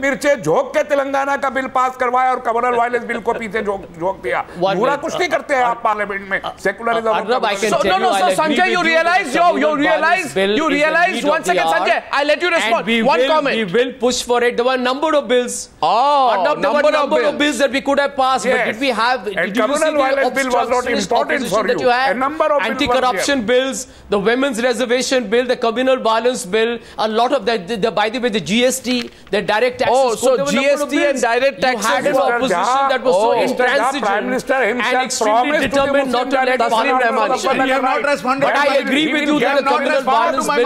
मिर्चे झोंक के तेलंगाना का बिल पास करवाया और कम्युनल वायलेंस बिल को पीछे झोंक दिया। पूरा कुछ नहीं करते हैं आप पार्लियामेंट में secularism. No, sir, Sanjay, you realize one second, Sanjay, I'll let you respond. One comment. We will push for it. There were a number of bills. Number of bills that we could have passed. But did we have? Did you see the obstructionist opposition that you had? Anti-corruption bills, the women's reservation bill, the communal violence bill, a lot of that. By the way, the GST, the direct taxes. Oh, so GST and direct taxes. You had an opposition that was so intransigent and extremely determined not to let Parliament. You have not responded. But I agree with you that the communal violence bill.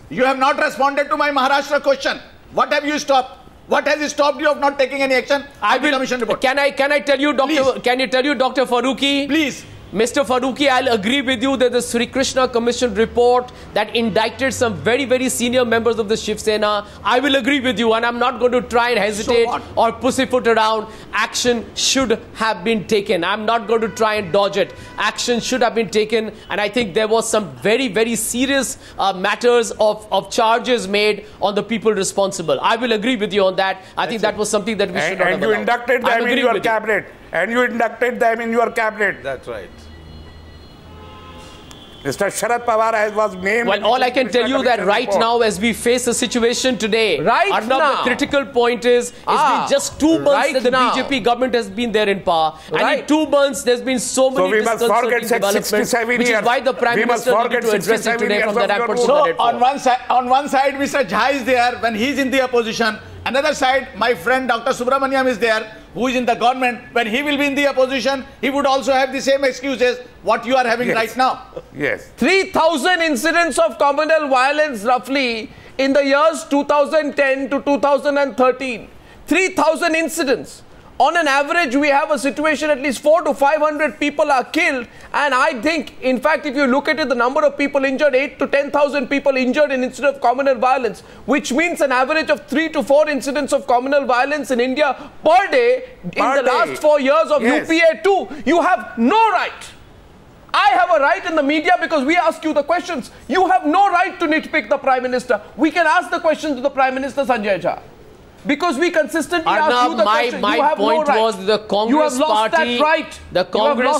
You have not responded to my Maharashtra question. What have you stopped? What has stopped you of not taking any action? Commission report. Can I tell you, Doctor? Please. Can you tell you, Dr. Faruqi? Please. Mr. Faruqi, I'll agree with you that the Sri Krishna Commission report that indicted some very, very senior members of the Shiv Sena, I will agree with you, and I'm not going to try and hesitate or pussyfoot around. Action should have been taken. I'm not going to try and dodge it. Action should have been taken, and I think there was some very, very serious matters of charges made on the people responsible. I will agree with you on that. I think that was something that we should not have allowed. And you inducted them in your cabinet. And you inducted them in your cabinet. That's right. Mr. Sharad Pawar was named. Well, all I can tell you that right now, as we face a situation today, the critical point is it's been just 2 months that the BJP government has been there in power. And in 2 months, there's been so many disconcerting developments, which is why the Prime Minister needed to address it today from that perspective. So, on one side, Mr. Jha is there when he's in the opposition. Another side, my friend Dr. Subramaniam is there, who is in the government. When he will be in the opposition, he would also have the same excuses what you are having right now. Yes. 3,000 incidents of communal violence roughly in the years 2010 to 2013. 3,000 incidents. On an average, we have a situation at least 400 to 500 people are killed. And I think, in fact, if you look at it, the number of people injured, 8,000 to 10,000 people injured in incident of communal violence, which means an average of 3 to 4 incidents of communal violence in India per day in the last 4 years of UPA 2. You have no right. I have a right in the media because we ask you the questions. You have no right to nitpick the Prime Minister. We can ask the questions to the Prime Minister, Sanjay Jha. Because we consistently ask you the question. My point was the Congress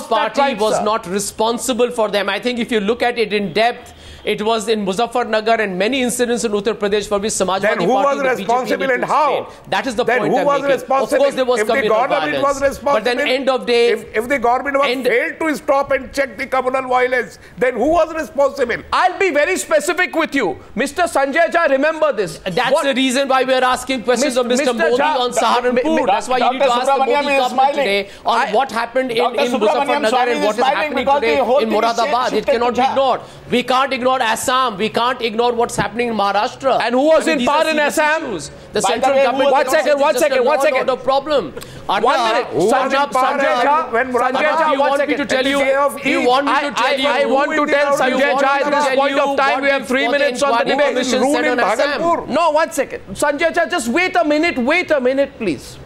party was not responsible for them. I think if you look at it in depth, it was in Muzaffarnagar and many incidents in Uttar Pradesh for which Samajwadi Party. Then who was responsible and how? That is the point I'm making. Of course, there was communal violence. But then end of day... If the government was failed to stop and check the communal violence, then who was responsible? I'll be very specific with you. Mr. Sanjay Jha, remember this. That's the reason why we are asking questions of Mr. Modi on Saharanpur. That's why you need to ask the Modi government today on what happened in Muzaffarnagar and what is happening today in Moradabad. It cannot be ignored. We can't ignore Assam. We can't ignore what's happening in Maharashtra. And who was in power in Assam? The central government. One second. No problem. 1 minute. Sanjay Jha, you want me to tell you? You want me to tell you? I want to tell Sanjay Jha at this point of time. We have 3 minutes on the debate. No, 1 second. Sanjay Jha, just wait a minute, please.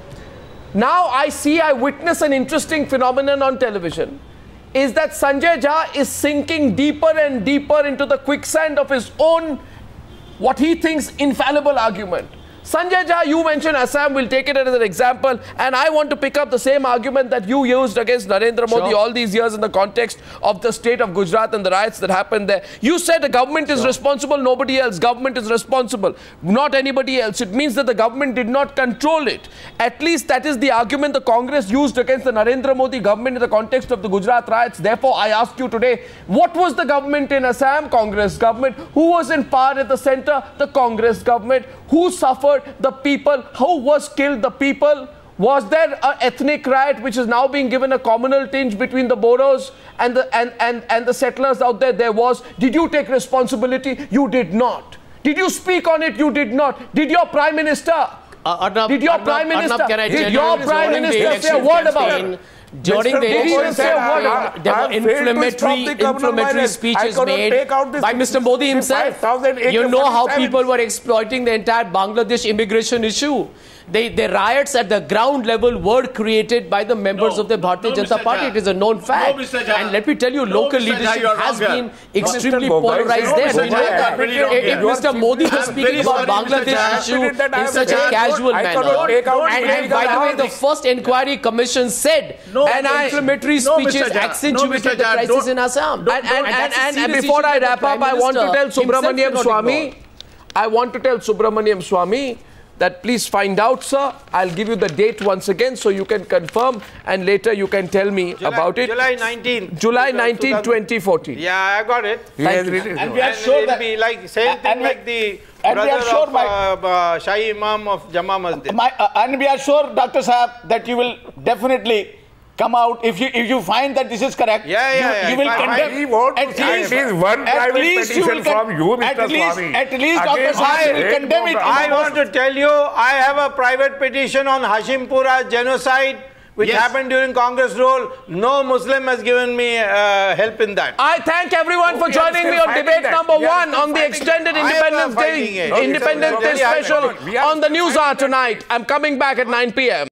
Now I witness an interesting phenomenon on television. Is that Sanjay Jha is sinking deeper and deeper into the quicksand of his own, what he thinks, infallible argument. Sanjay Jha, you mentioned Assam, we'll take it as an example, and I want to pick up the same argument that you used against Narendra Modi all these years in the context of the state of Gujarat and the riots that happened there. You said the government is responsible, nobody else. Government is responsible, not anybody else. It means that the government did not control it. At least that is the argument the Congress used against the Narendra Modi government in the context of the Gujarat riots. Therefore, I ask you today, what was the government in Assam? Congress government. Who was in power at the center? The Congress government. Who suffered? The people. Who was killed? The people. Was there an ethnic riot which is now being given a communal tinge between the Boros and the settlers out there? There was. Did you take responsibility? You did not. Did you speak on it? You did not. Did your Prime Minister? Did your Prime Minister say a word about it? During the elections, there were inflammatory speeches made by Mr. Modi himself. You know how people were exploiting the entire Bangladesh immigration issue. The riots at the ground level were created by the members of the Bharatiya Janata Party. It is a known fact. And let me tell you, local leadership has been extremely polarized there. If Mr. Modi was speaking about Bangladesh issue in such a casual manner, and by the way, the first inquiry commission said that inflammatory speeches accentuated the crisis in Assam. And before I wrap up, I want to tell Subramaniam Swamy, that please find out, sir. I'll give you the date once again so you can confirm, and later you can tell me about it. July 19. July 19, 2014. Yeah, I got it. And we are sure that be like same thing like the brother of Shahi Imam of Jama Masjid. And we are sure, Dr. Saab, that you will definitely come out if you find that this is correct. You will condemn. At least one private petition from you, Mr. Swamy. At least Dr. Saab will condemn it. I want to tell you, I have a private petition on Hashimpura genocide, which happened during Congress rule. No Muslim has given me help in that. I thank everyone for joining me on debate number 1 on the extended Independence Day special on the Newshour tonight. I'm coming back at 9 p.m.